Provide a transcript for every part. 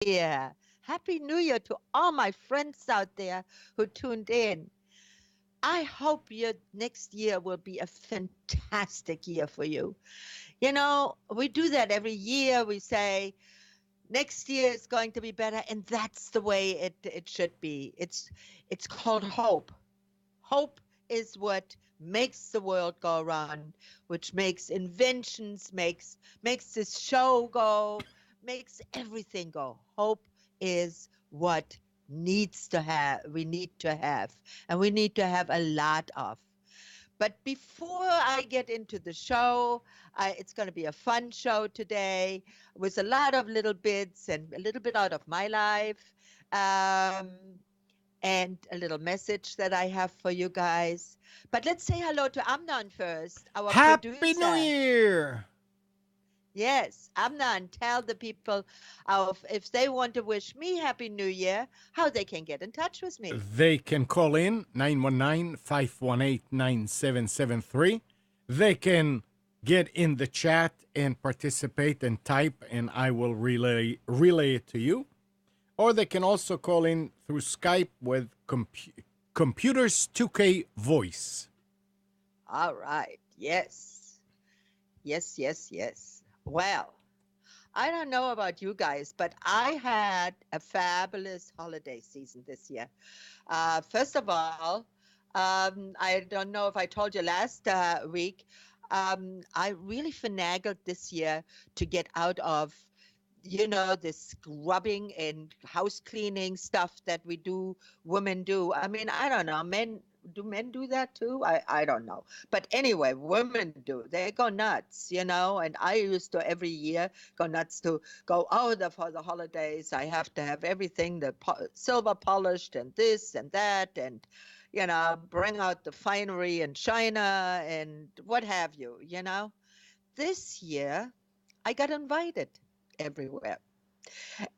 Year. Happy New Year to all my friends out there who tuned in. I hope your next year will be a fantastic year for you. You know, we do that every year. We say next year is going to be better, and that's the way it should be. It's called hope. Hope is what makes the world go around, which makes inventions, makes this show go, makes everything go. Hope is what needs to have we need to have, and we need to have a lot of. But before I get into the show, it's going to be a fun show today with a lot of little bits and a little bit out of my life. Um, and a little message that I have for you guys. But let's say hello to Amnon first, our Happy New producer. Year! Yes, Amnon, tell the people of if they want to wish me Happy New Year, how they can get in touch with me. They can call in 919-518-9773. They can get in the chat and participate and type, and I will relay it to you. Or they can also call in through Skype with Computers 2K Voice. All right. Yes. Yes, yes, yes. Well, I don't know about you guys, but I had a fabulous holiday season this year. First of all, I don't know if I told you last week, I really finagled this year to get out of, this scrubbing and house cleaning stuff that women do. I mean, I don't know. Men do that too? I don't know. But anyway, women do. They go nuts, and I used to every year go nuts to go, oh, for the holidays, I have to have everything silver polished and this and that, and bring out the finery and china and what have you. This year, I got invited everywhere.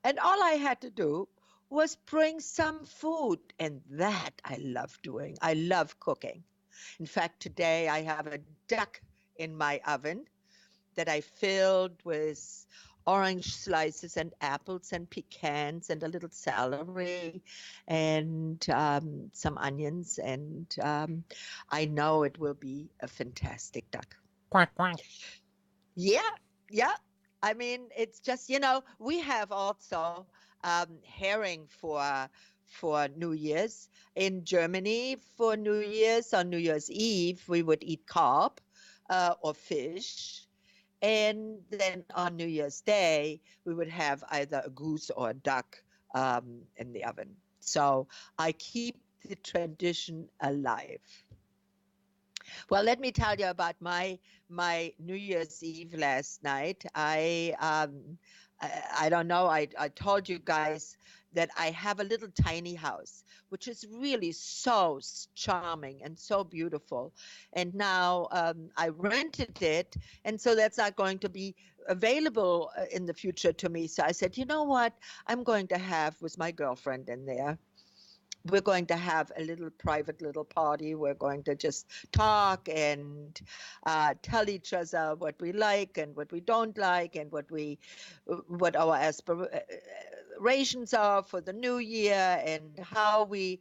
And all I had to do was bring some food. And that I love doing. I love cooking. In fact, today I have a duck in my oven that I filled with orange slices and apples and pecans and a little celery and some onions. And I know it will be a fantastic duck. Quack, quack. Yeah, yeah. I mean, it's just, we have also herring for New Year's. In Germany, for New Year's, on New Year's Eve, we would eat carp or fish. And then on New Year's Day, we would have either a goose or a duck in the oven. So I keep the tradition alive. Well, let me tell you about my New Year's Eve last night. I don't know. I told you guys that I have a little tiny house, which is really so charming and so beautiful. And now I rented it, and so that's not going to be available in the future to me. So I said, you know what? I'm going to have with my girlfriend in there, we're going to have a little private little party. We're going to just talk and tell each other what we like and what we don't like, and what our aspirations are for the new year, and how we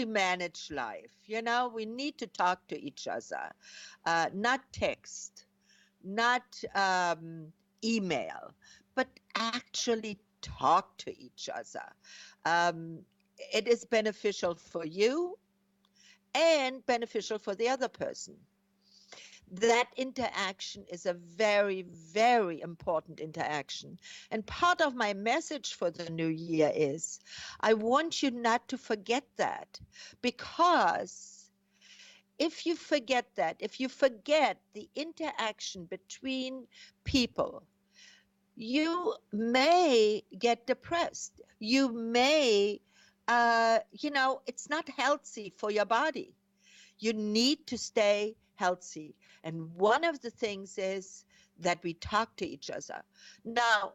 manage life. We need to talk to each other, not text, not email, but actually talk to each other. Um, it is beneficial for you and beneficial for the other person. That interaction is a very, very important interaction. And part of my message for the new year is I want you not to forget that, because if you forget that, if you forget the interaction between people, you may get depressed. You may, it's not healthy for your body. You need to stay healthy. And one of the things is that we talk to each other. Now,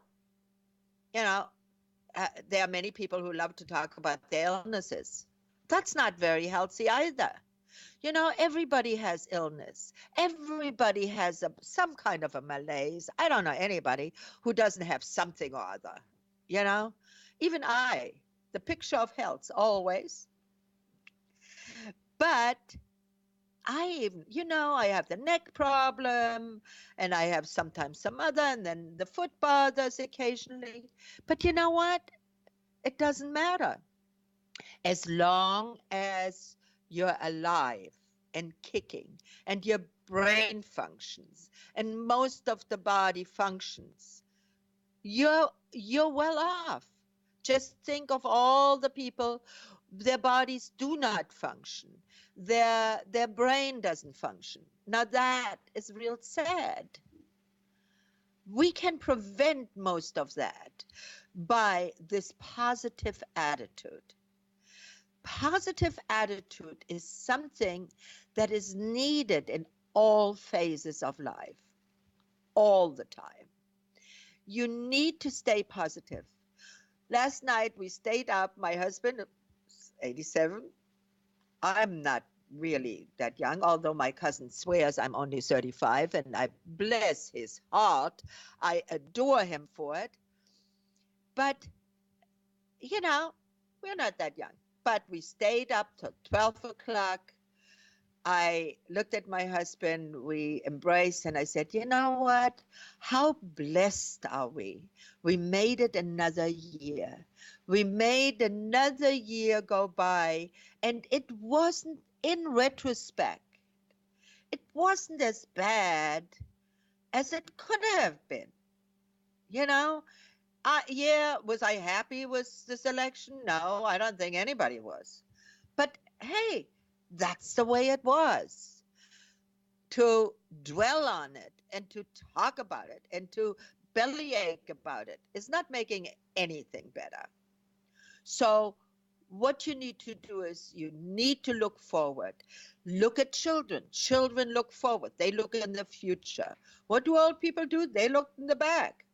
you know, there are many people who love to talk about their illnesses. That's not very healthy either. Everybody has illness. Everybody has some kind of a malaise. I don't know anybody who doesn't have something or other. you know, even the picture of health always. But I have the neck problem and I have sometimes some other, and then the foot bothers occasionally. But you know what? It doesn't matter. As long as you're alive and kicking and your brain functions and most of the body functions, you're well off. Just think of all the people, their bodies do not function. Their brain doesn't function. Now that is real sad. We can prevent most of that by this positive attitude. Positive attitude is something that is needed in all phases of life, all the time. You need to stay positive. Last night we stayed up. My husband, 87. I'm not really that young, although my cousin swears I'm only 35, and I bless his heart. I adore him for it. But, you know, we're not that young. But we stayed up till 12 o'clock. I looked at my husband, we embraced, and I said, you know what? How blessed are we? We made it another year. We made another year go by, and it wasn't, in retrospect, it wasn't as bad as it could have been. You know, yeah, was I happy with this election? No, I don't think anybody was. But hey, that's the way it was. To dwell on it and to talk about it and to bellyache about it is not making anything better. So, what you need to do is you need to look forward. Look at children. Children look forward, they look in the future. What do old people do? They look in the back.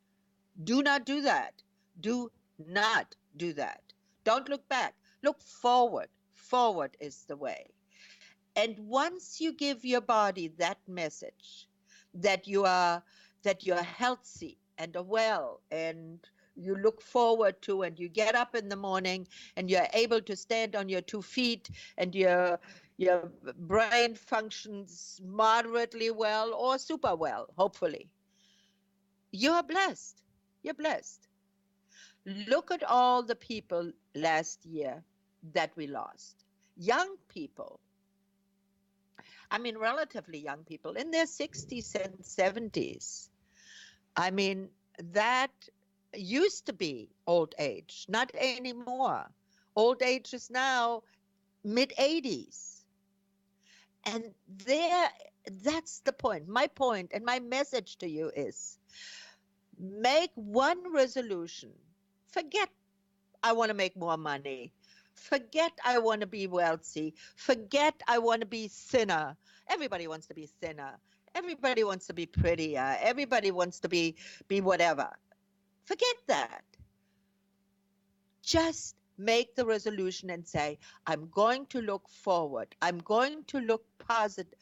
Do not do that. Do not do that. Don't look back. Look forward. Forward is the way. And once you give your body that message that you're healthy and well and you look forward to, and you get up in the morning and you're able to stand on your 2 feet, and your brain functions moderately well or super well, hopefully, you're blessed. You're blessed. Look at all the people last year that we lost. Young people, I mean, relatively young people in their 60s and 70s. I mean, that used to be old age, not anymore. Old age is now mid 80s. And that's the point. My point and my message to you is make one resolution. Forget I want to make more money. Forget I want to be wealthy. Forget I want to be thinner. Everybody wants to be thinner. Everybody wants to be prettier. Everybody wants to be whatever. Forget that. Just make the resolution and say, I'm going to look forward. I'm going to look positive,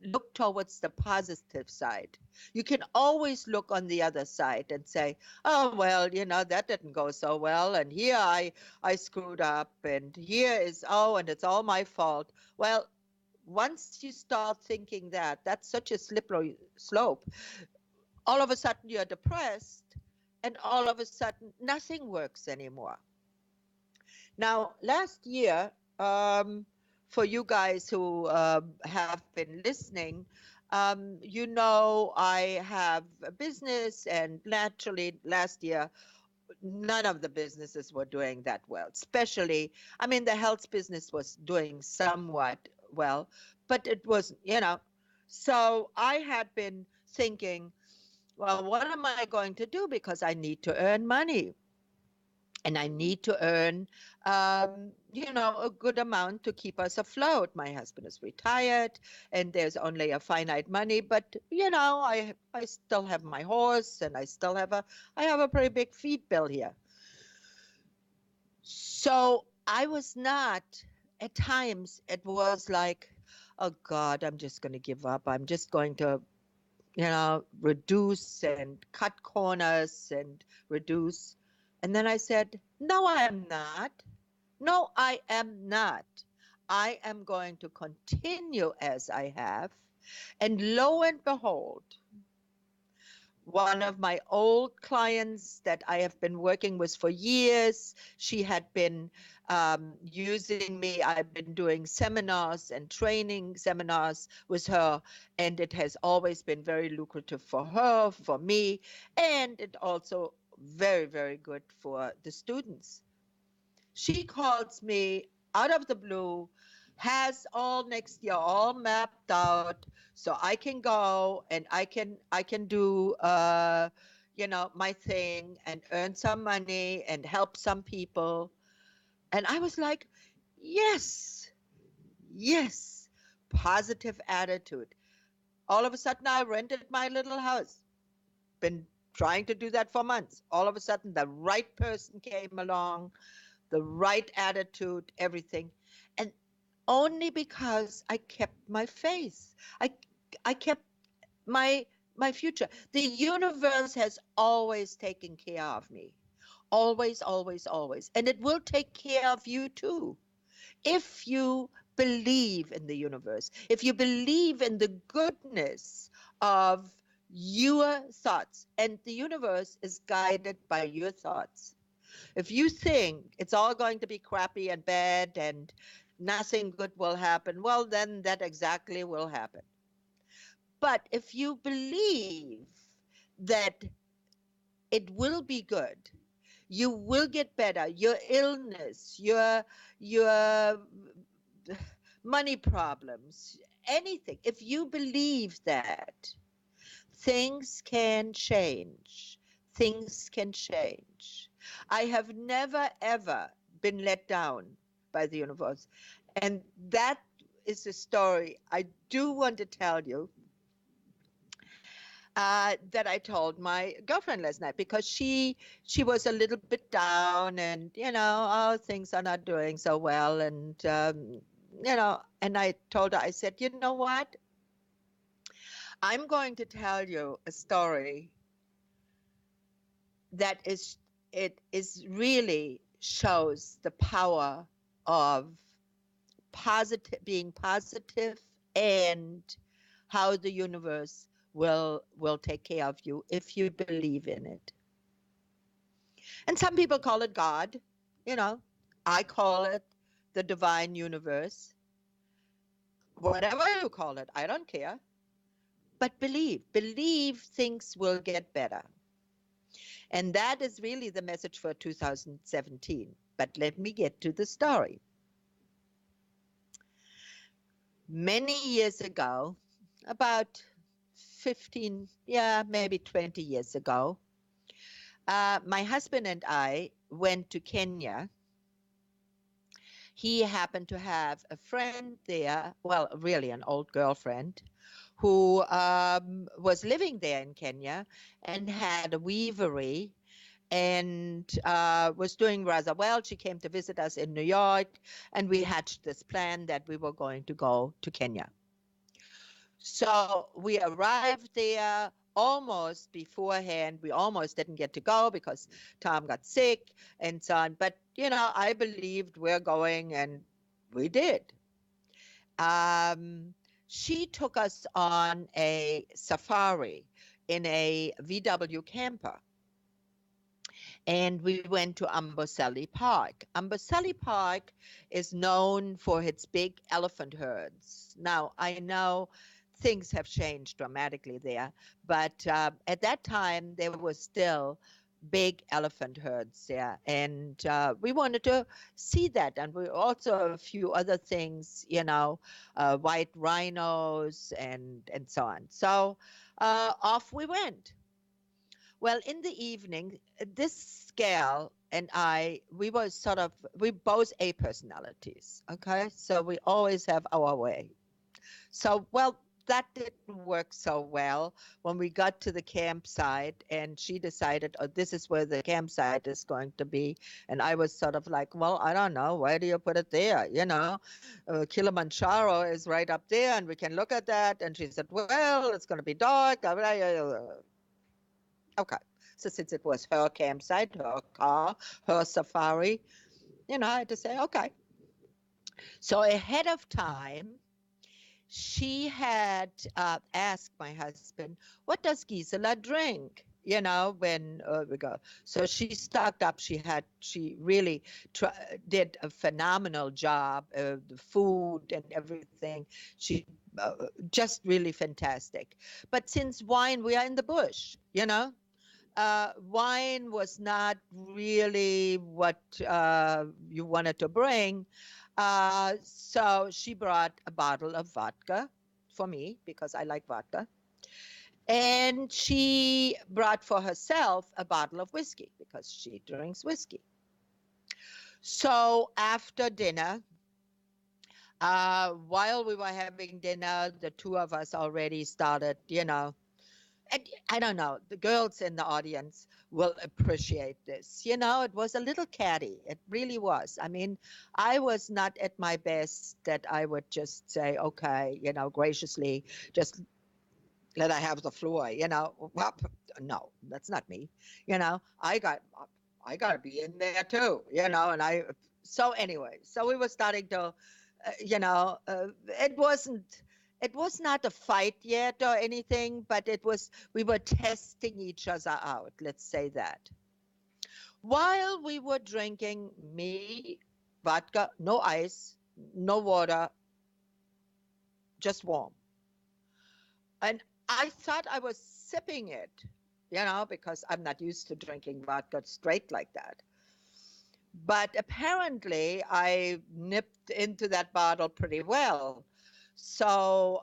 look towards the positive side. You can always look on the other side and say, oh, well, that didn't go so well. And here I screwed up. And here is, oh, and it's all my fault. Well, once you start thinking that, that's such a slippery slope. All of a sudden you're depressed, and all of a sudden nothing works anymore. Now, last year, for you guys who have been listening, I have a business, and naturally, last year, none of the businesses were doing that well. Especially, I mean, the health business was doing somewhat well, but it wasn't. So I had been thinking, well, what am I going to do? Because I need to earn money, and I need to earn, a good amount to keep us afloat. My husband is retired, and there's only a finite money, but I still have my horse, and I have a pretty big feed bill here. So I was not. At times, it was like, oh God, I'm just going to give up. I'm just going to reduce and cut corners and reduce. And then I said, no, I am not. No, I am not. I am going to continue as I have. And lo and behold, one of my old clients that I have been working with for years, she had been using me. I've been doing seminars and training seminars with her, and it has always been very lucrative for her, for me, and it also very, very good for the students. She calls me out of the blue, has all next year all mapped out, so I can go and I can do my thing and earn some money and help some people. And I was like, yes, yes, positive attitude. All of a sudden I rented my little house. Been trying to do that for months. All of a sudden the right person came along, the right attitude, everything. And only because I kept my faith. I kept my my future. The universe has always taken care of me. Always, always, always. And it will take care of you too. If you believe in the universe, if you believe in the goodness of your thoughts, and the universe is guided by your thoughts. If you think it's all going to be crappy and bad and nothing good will happen, well, then that exactly will happen. But if you believe that it will be good, you will get better, your illness, your money problems, anything, if you believe that, things can change. Things can change. I have never, ever been let down by the universe. And that is a story I do want to tell you that I told my girlfriend last night because she was a little bit down and, oh, things are not doing so well. And, and I told her, I said, you know what? I'm going to tell you a story that is really shows the power of being positive, and how the universe will take care of you if you believe in it. And some people call it God, you know. I call it the divine universe. Whatever you call it, I don't care. But believe things will get better. And that is really the message for 2017. But let me get to the story. Many years ago, about 15, yeah, maybe 20 years ago, my husband and I went to Kenya. He happened to have a friend there, well, really an old girlfriend, who was living there in Kenya and had a weavery and was doing rather well. She came to visit us in New York, and we hatched this plan that we were going to go to Kenya. So we arrived there almost beforehand. We almost didn't get to go because Tom got sick and so on. But, I believed we're going, and we did. She took us on a safari in a VW camper. And we went to Amboseli Park. Amboseli Park is known for its big elephant herds. Now, I know things have changed dramatically there, but at that time, there was still big elephant herds there. And we wanted to see that. And we also a few other things, white rhinos and so on. So off we went. Well, in the evening, this gal and I, we both A personalities, okay? So we always have our way. So, well, that didn't work so well when we got to the campsite and she decided, oh, this is where the campsite is going to be. And I was sort of like, well, I don't know. Why do you put it there? Kilimanjaro is right up there and we can look at that. And she said, well, it's going to be dark. Okay. So since it was her campsite, her car, her safari, I had to say, okay. So ahead of time, she had asked my husband, what does Gisela drink? When we go. So she stocked up. She really did a phenomenal job. The food and everything. She just really fantastic. But since wine, we are in the bush, wine was not really what you wanted to bring. So she brought a bottle of vodka for me because I like vodka. And she brought for herself a bottle of whiskey because she drinks whiskey. So after dinner, while we were having dinner, the two of us already started, and I don't know, the girls in the audience will appreciate this. It was a little catty. It really was. I mean, I was not at my best that I would just say, okay, graciously, just let I have the floor, Well, no, that's not me. I got to be in there too, so anyway, so we were starting to, it was not a fight yet or anything, but we were testing each other out, let's say that. While we were drinking, me, vodka, no ice, no water, just warm. And I thought I was sipping it, because I'm not used to drinking vodka straight like that. But apparently I nipped into that bottle pretty well. So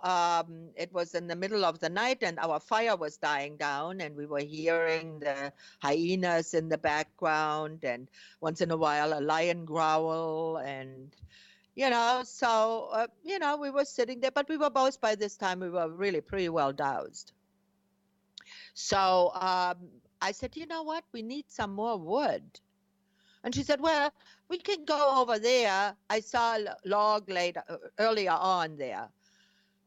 it was in the middle of the night and our fire was dying down and we were hearing the hyenas in the background and once in a while a lion growl and, so, we were sitting there, but we were both by this time, we were really pretty well doused. So I said, you know what? We need some more wood. And she said, well, we can go over there. I saw a log earlier on there.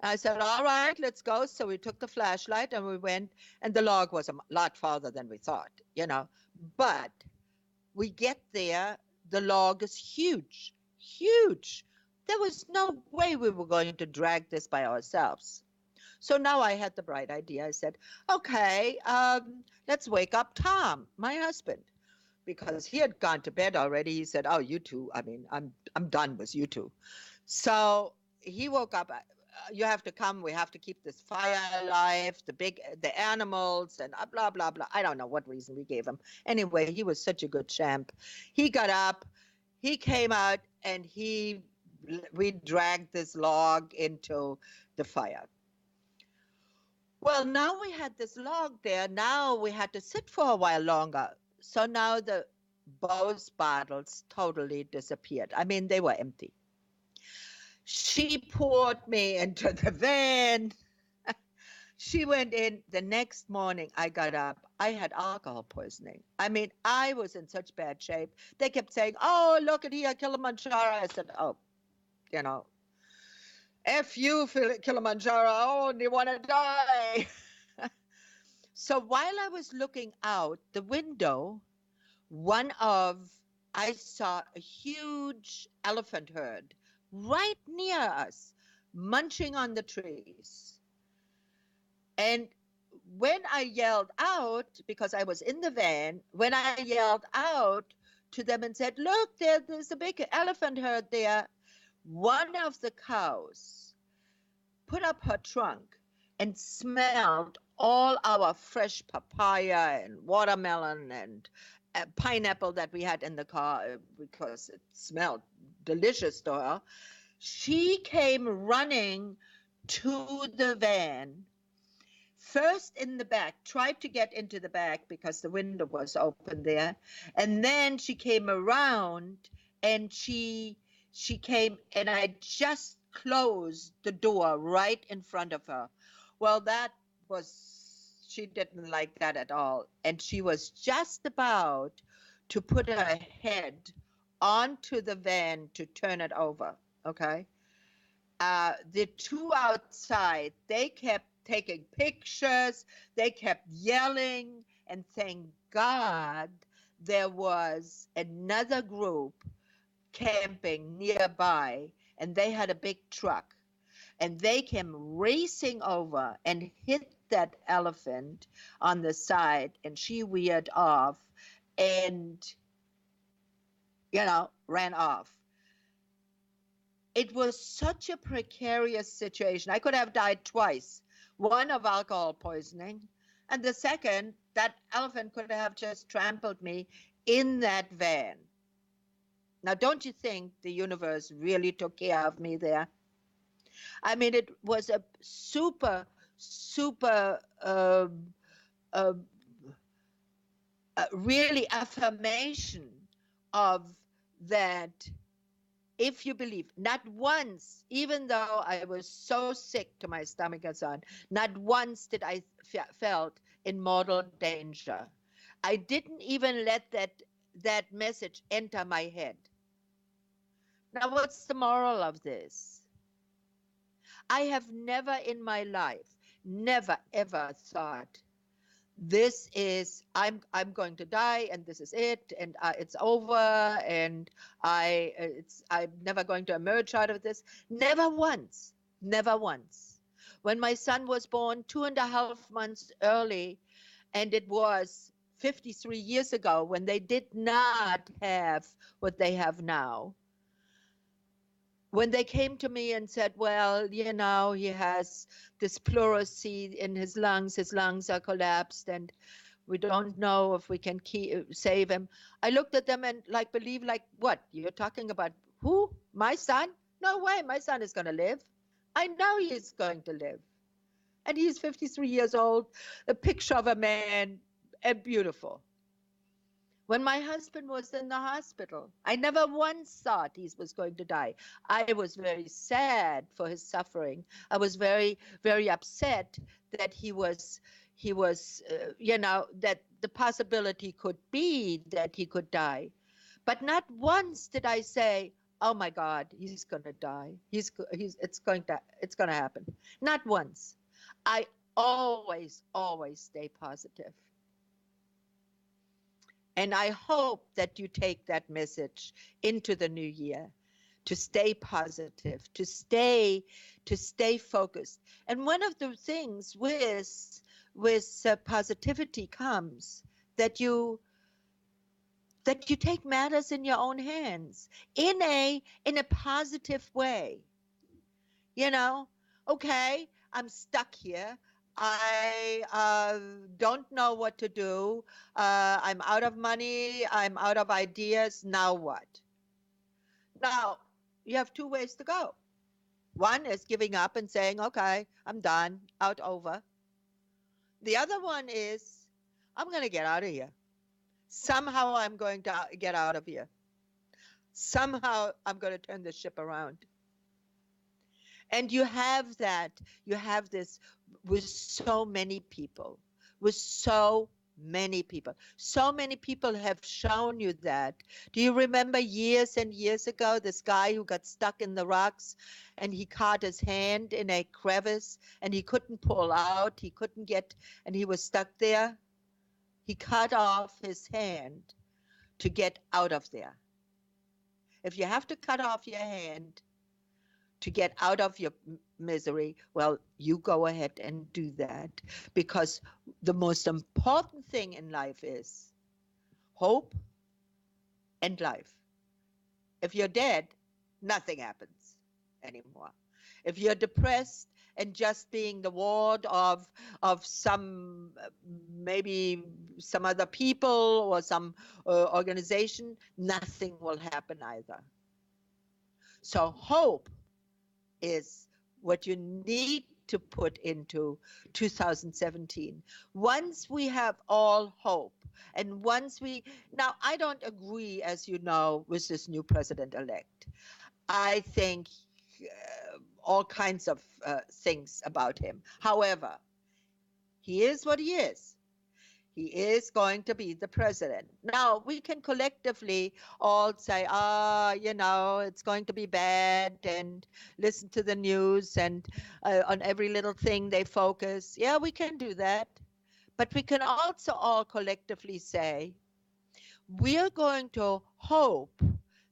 And I said, all right, let's go. So we took the flashlight and we went, and the log was a lot farther than we thought, But we get there, the log is huge, huge. There was no way we were going to drag this by ourselves. So now I had the bright idea. I said, okay, let's wake up Tom, my husband, because he had gone to bed already. He said, oh, you two, I mean, I'm done with you two. So he woke up. You have to come. We have to keep this fire alive, the animals and blah, blah, blah. I don't know what reason we gave him. Anyway, he was such a good champ. He got up, he came out and we dragged this log into the fire. Well, now we had this log there. Now we had to sit for a while longer. So now both bottles totally disappeared. I mean, they were empty. She poured me into the van. She went in. The next morning, I got up. I had alcohol poisoning. I mean, I was in such bad shape. They kept saying, oh, look at here, Kilimanjaro. I said, oh, F you, Kilimanjaro. I only want to die. So while I was looking out the window, I saw a huge elephant herd right near us, munching on the trees. And when I yelled out, because I was in the van, when I yelled out to them and said, look, there's a big elephant herd there, one of the cows put up her trunk and smelled all our fresh papaya and watermelon and pineapple that we had in the car because it smelled delicious to her. She came running to the van, first in the back, tried to get into the back because the window was open there, and then she came around and she came and I just closed the door right in front of her. Well, she didn't like that at all. And she was just about to put her head onto the van to turn it over, okay? The two outside, they kept taking pictures, they kept yelling, And thank God there was another group camping nearby, and they had a big truck, and they came racing over and hit that elephant on the side, and she veered off and, ran off. It was such a precarious situation. I could have died twice. One of alcohol poisoning, and the second, that elephant could have just trampled me in that van. Now, don't you think the universe really took care of me there? I mean, it was a super, super, uh, really affirmation of that. If you believe, not once, even though I was so sick to my stomach and so on, not once did I felt in mortal danger. I didn't even let that message enter my head. Now, what's the moral of this? I have never in my life, never ever thought this is I'm going to die and this is it and it's over and I'm never going to emerge out of this. Never once, never once. When my son was born 2.5 months early, and it was 53 years ago when they did not have what they have now. When they came to me and said, well, he has this pleurisy in his lungs are collapsed, and we don't know if we can save him. I looked at them and believe, what? You're talking about who? My son? No way, my son is going to live. I know he's going to live. And he's 53 years old, a picture of a man, and beautiful. When my husband was in the hospital, I never once thought he was going to die. I was very sad for his suffering. I was very, very upset that he was, that the possibility could be that he could die. But not once did I say, oh my God, he's going to die. It's going to happen. Not once. I always, always stay positive. And I hope that you take that message into the new year, to stay positive, to stay focused. And one of the things with positivity comes that you take matters in your own hands in a positive way. Okay, I'm stuck here. I don't know what to do. I'm out of money. I'm out of ideas. Now what? Now, you have two ways to go. One is giving up and saying, okay, I'm done, out, over. The other one is, I'm going to get out of here. Somehow I'm going to get out of here. Somehow I'm going to turn the ship around. And you have this with so many people, So many people have shown you that. Do you remember years and years ago, this guy who got stuck in the rocks and he caught his hand in a crevice and he couldn't pull out, and he was stuck there? He cut off his hand to get out of there. If you have to cut off your hand to get out of your misery, well, you go ahead and do that, because the most important thing in life is hope and life. If you're dead, nothing happens anymore. If you're depressed and just being the ward of some, maybe some other people or some organization, nothing will happen either. So hope is what you need to put into 2017. Once we have all hope, and now I don't agree, as you know, with this new president-elect. I think all kinds of things about him. However, he is what he is. He is going to be the president. Now, we can collectively all say, it's going to be bad, and listen to the news, and on every little thing they focus. Yeah, we can do that. But we can also all collectively say, we are going to hope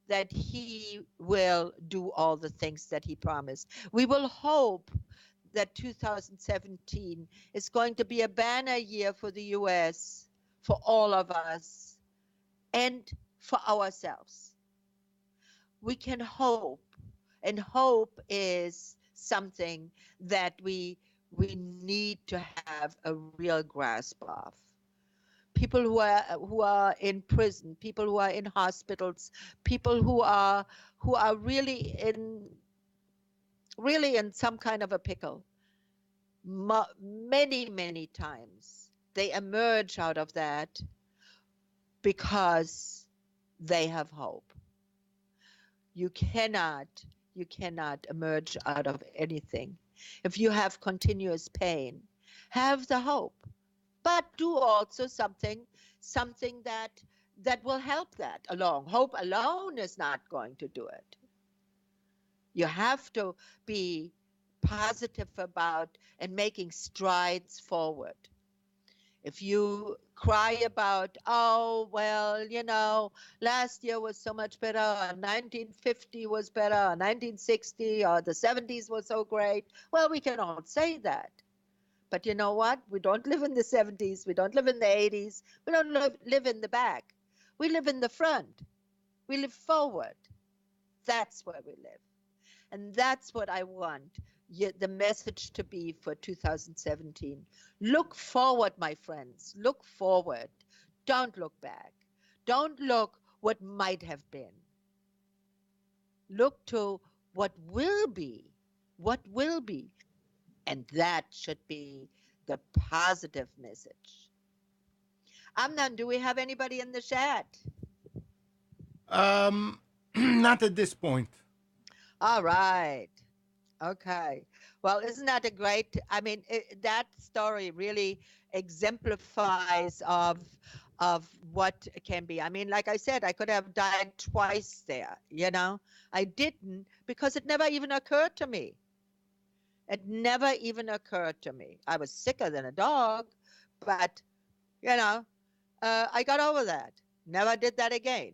that he will do all the things that he promised. We will hope that 2017 is going to be a banner year for the US, for all of us, and for ourselves. We can hope, and hope is something that we need to have a real grasp of. People who are in prison, people who are in hospitals, people who are really in some kind of a pickle. Many times they emerge out of that because they have hope. You cannot you cannot emerge out of anything if you have continuous pain. Have the hope, but do also something that will help that along. Hope alone is not going to do it. You have to be positive about and making strides forward. If you cry about, oh, well, last year was so much better, or 1950 was better, or 1960, or the 70s was so great, well, we can all say that. But you know what? We don't live in the 70s. We don't live in the 80s. We don't live in the back. We live in the front. We live forward. That's where we live. And that's what I want the message to be for 2017. Look forward, my friends. Look forward. Don't look back. Don't look what might have been. Look to what will be. What will be. And that should be the positive message. Amnon, do we have anybody in the chat? Not at this point. All right. Okay. Well, isn't that a great? I mean, that story really exemplifies of what can be. I mean, like I said, I could have died twice there. I didn't because it never even occurred to me. It never even occurred to me. I was sicker than a dog, but I got over that. Never did that again.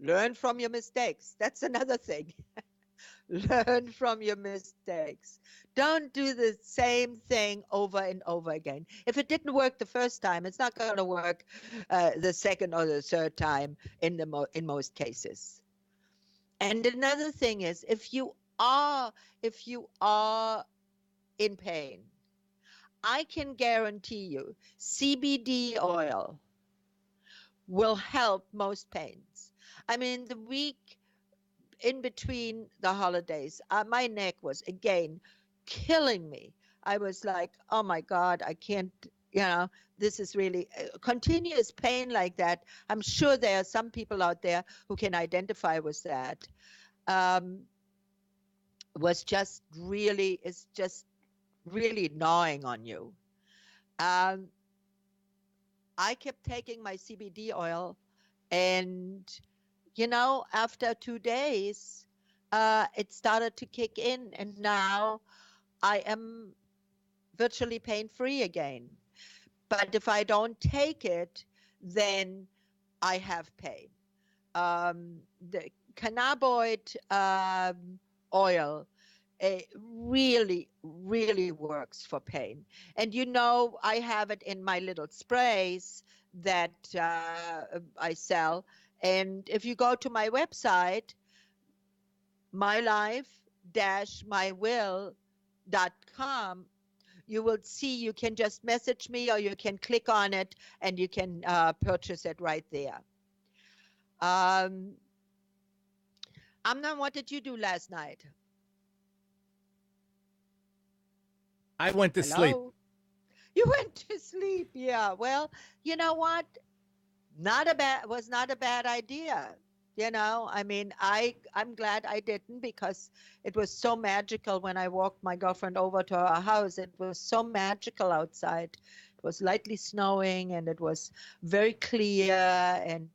Learn from your mistakes. That's another thing. Learn from your mistakes. Don't do the same thing over and over again. If it didn't work the first time, it's not going to work the second or the third time in most cases. And another thing is, if you are in pain, I can guarantee you CBD oil will help most pains. I mean, the week in between the holidays, my neck was again killing me. I was like, oh my God, I can't, this is really continuous pain like that. I'm sure there are some people out there who can identify with that. Is just really gnawing on you. I kept taking my CBD oil, and after 2 days, it started to kick in, and now I am virtually pain-free again. But if I don't take it, then I have pain. The cannabinoid oil really, really works for pain. And I have it in my little sprays that I sell. And if you go to my website, mylife-mywill.com, you will see, you can just message me or you can click on it and you can purchase it right there. Amnon, what did you do last night? I went to sleep. You went to sleep, yeah. Well, you know what? Was not a bad idea. I mean, I'm glad I didn't, because it was so magical when I walked my girlfriend over to our house. It was so magical outside. It was lightly snowing and it was very clear, and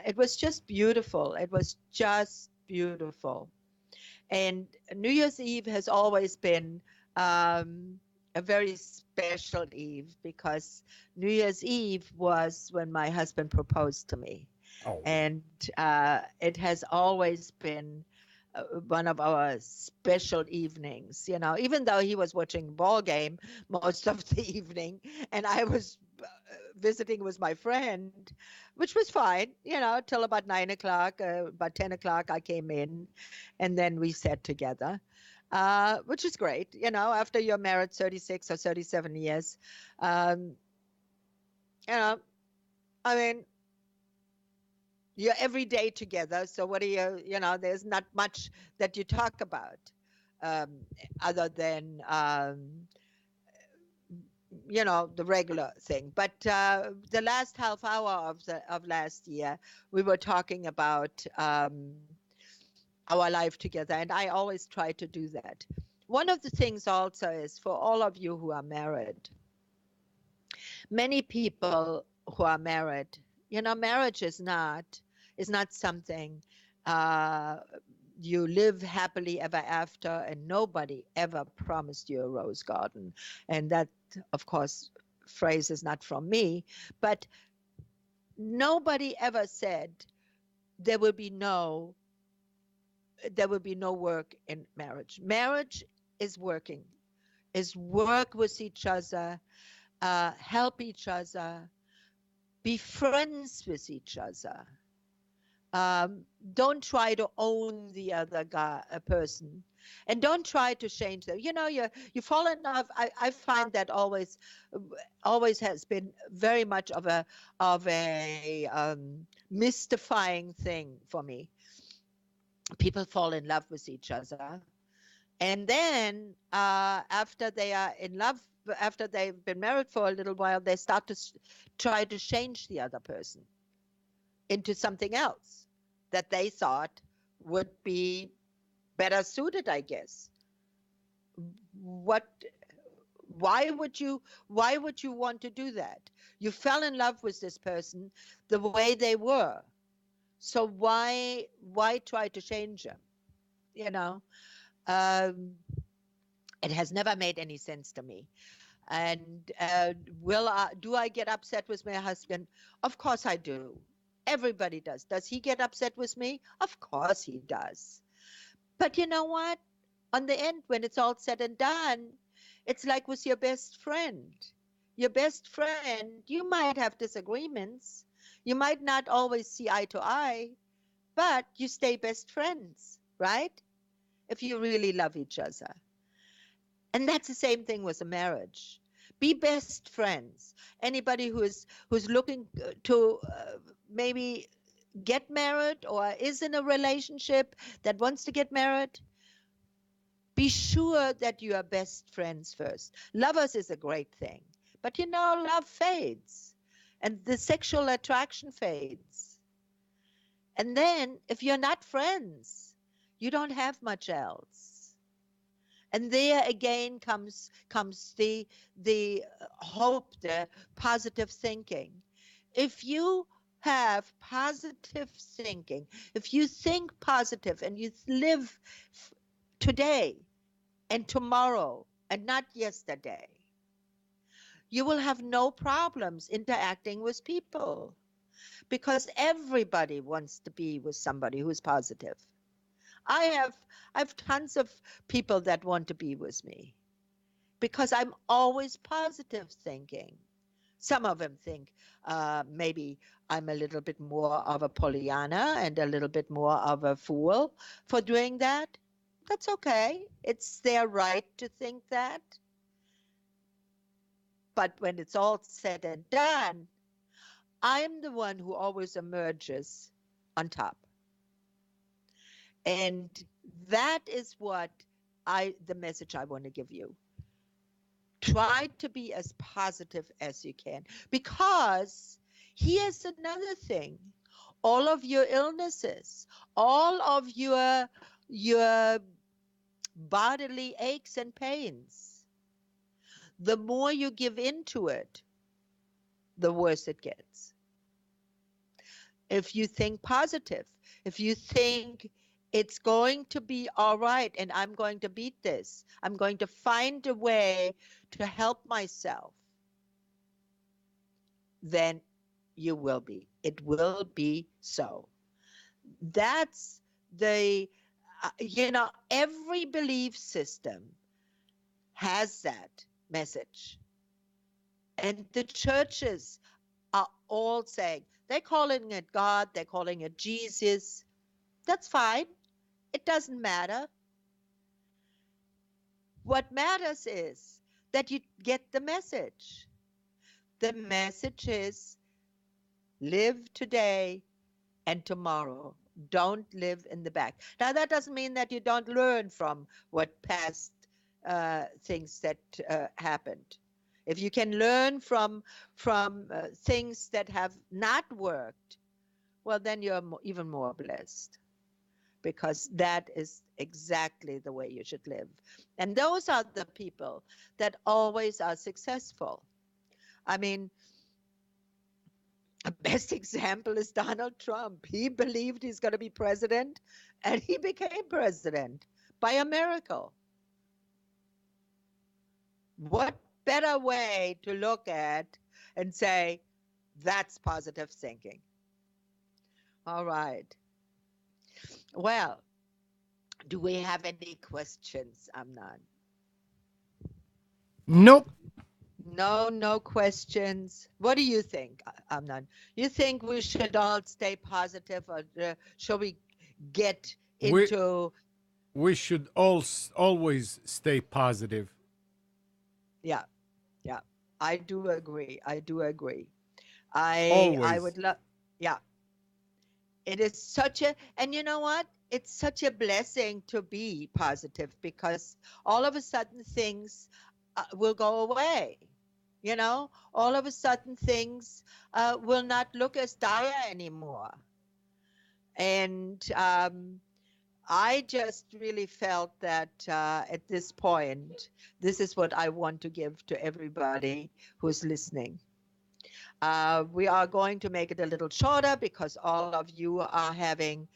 it was just beautiful. It was just beautiful. And New Year's Eve has always been a very special eve because New Year's Eve was when my husband proposed to me. Oh, And it has always been one of our special evenings, even though he was watching ball game most of the evening and I was visiting with my friend, which was fine, till about 9 o'clock, about 10 o'clock I came in and then we sat together. Which is great, after you're married 36 or 37 years. Um, you know, I mean, you're every day together. So what do there's not much that you talk about um, other than, the regular thing. But the last half hour of last year, we were talking about our life together. And I always try to do that. One of the things also is for all of you who are married, many people who are married, marriage is not something uh, you live happily ever after, and nobody ever promised you a rose garden. And that, of course, phrase is not from me, but nobody ever said there will be no work in marriage. Marriage is working, is work with each other, help each other, be friends with each other. Don't try to own the other guy, a person, and don't try to change them. You fall in love. I find that always has been very much of a mystifying thing for me. People fall in love with each other, and then after they are in love, after they've been married for a little while, they start to try to change the other person into something else that they thought would be better suited, I guess. What why would you want to do that? You fell in love with this person the way they were. So why try to change them? You know? Um, it has never made any sense to me. And do I get upset with my husband? Of course I do. Everybody does. Does he get upset with me? Of course he does. But you know what? On the end, when it's all said and done, it's like with your best friend. Your best friend, you might have disagreements. You might not always see eye to eye, but you stay best friends, right? If you really love each other. And that's the same thing with a marriage. Be best friends. Anybody who's looking to maybe get married or is in a relationship that wants to get married, be sure that you are best friends first. Lovers is a great thing, but love fades and the sexual attraction fades. And then if you're not friends, you don't have much else. And there again comes the hope, the positive thinking. If you have positive thinking, if you think positive and you live today and tomorrow and not yesterday, you will have no problems interacting with people because everybody wants to be with somebody who's positive. I have tons of people that want to be with me because I'm always positive thinking. Some of them think maybe I'm a little bit more of a Pollyanna and a little bit more of a fool for doing that. That's okay. It's their right to think that. But when it's all said and done, I'm the one who always emerges on top. And that is the message I want to give you. Try to be as positive as you can, because here's another thing. All of your illnesses, all of your bodily aches and pains, the more you give into it, the worse it gets. If you think positive, if you think It's going to be all right, and I'm going to beat this. I'm going to find a way to help myself. Then you will be. It will be so. That's every belief system has that message. And the churches are all saying, they're calling it God, they're calling it Jesus. That's fine. It doesn't matter. What matters is that you get the message. The message is live today and tomorrow. Don't live in the back. Now, that doesn't mean that you don't learn from what past things that happened. If you can learn from things that have not worked, well, then you're even more blessed, because that is exactly the way you should live. And those are the people that always are successful. I mean, a best example is Donald Trump. He believed he's going to be president, and he became president by a miracle. What better way to look at and say, that's positive thinking? All right. Well, do we have any questions, Amnon? Nope. No questions. What do you think, Amnon? You think we should all stay positive, or shall we get into? We should always stay positive. Yeah. I do agree. Always. I would love. Yeah. It is such a, and you know what? It's such a blessing to be positive, because all of a sudden things will go away. All of a sudden things will not look as dire anymore. And I just really felt that at this point, this is what I want to give to everybody who's listening. We are going to make it a little shorter, because all of you are having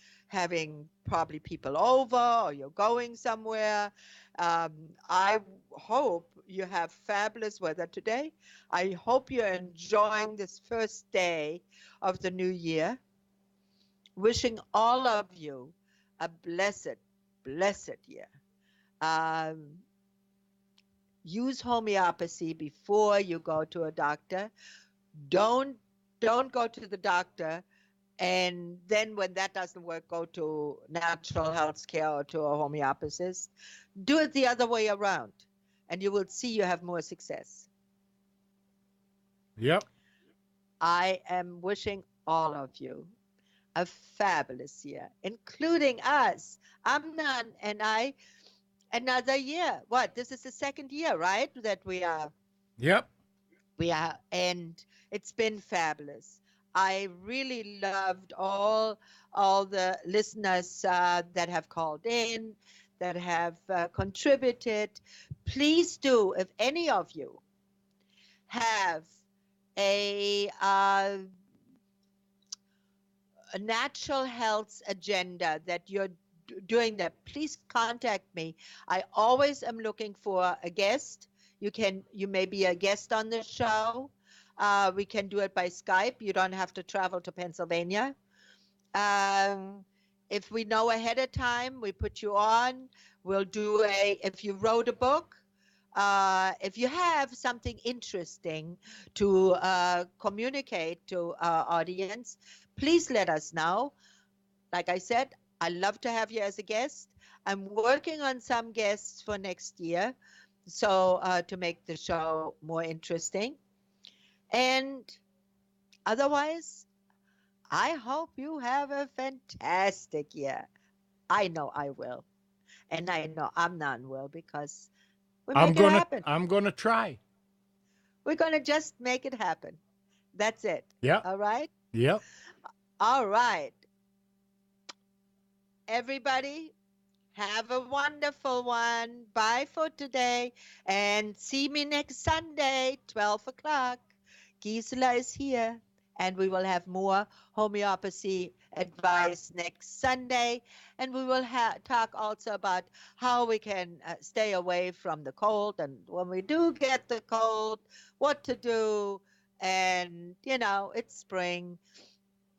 probably people over, or you're going somewhere. I hope you have fabulous weather today. I hope you're enjoying this first day of the new year. Wishing all of you a blessed year. Use homeopathy before you go to a doctor. Don't go to the doctor, and then when that doesn't work, go to natural health care or to a homeopathist. Do it the other way around, and you will see you have more success. Yep. I am wishing all of you a fabulous year, including us, Amnon and I. Another year. What? This is the second year, right? That we are. Yep. And it's been fabulous. I really loved all the listeners that have called in, that have contributed. Please do, if any of you have a natural health agenda that you're doing, that, please contact me. I always am looking for a guest. You may be a guest on the show. We can do it by Skype. You don't have to travel to Pennsylvania. If we know ahead of time, we put you on. We'll do if you wrote a book, if you have something interesting to communicate to our audience, please let us know. Like I said, I love to have you as a guest. I'm working on some guests for next year, so to make the show more interesting. And otherwise, I hope you have a fantastic year. I know I will. And I know Amnon will, because we make it happen. I'm gonna try. We're gonna just make it happen. That's it. Yeah. All right? Yep. All right. Everybody, have a wonderful one. Bye for today. And see me next Sunday, 12 o'clock. Gisela is here. And we will have more homeopathy advice next Sunday. And we will talk also about how we can stay away from the cold. And when we do get the cold, what to do. And, it's spring.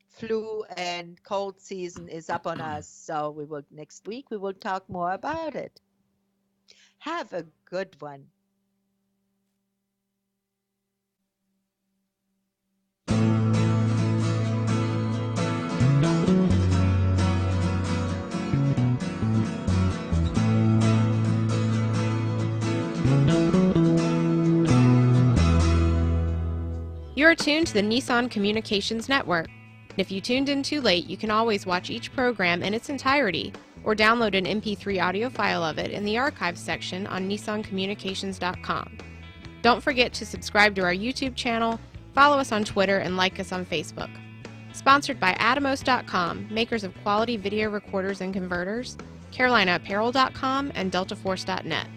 Flu and cold season is up on us. So next week, we will talk more about it. Have a good one. You are tuned to the Nissan Communications Network. If you tuned in too late, you can always watch each program in its entirety or download an MP3 audio file of it in the archives section on nissancommunications.com. Don't forget to subscribe to our YouTube channel, follow us on Twitter, and like us on Facebook. Sponsored by Atomos.com, makers of quality video recorders and converters, CarolinaApparel.com, and DeltaForce.net.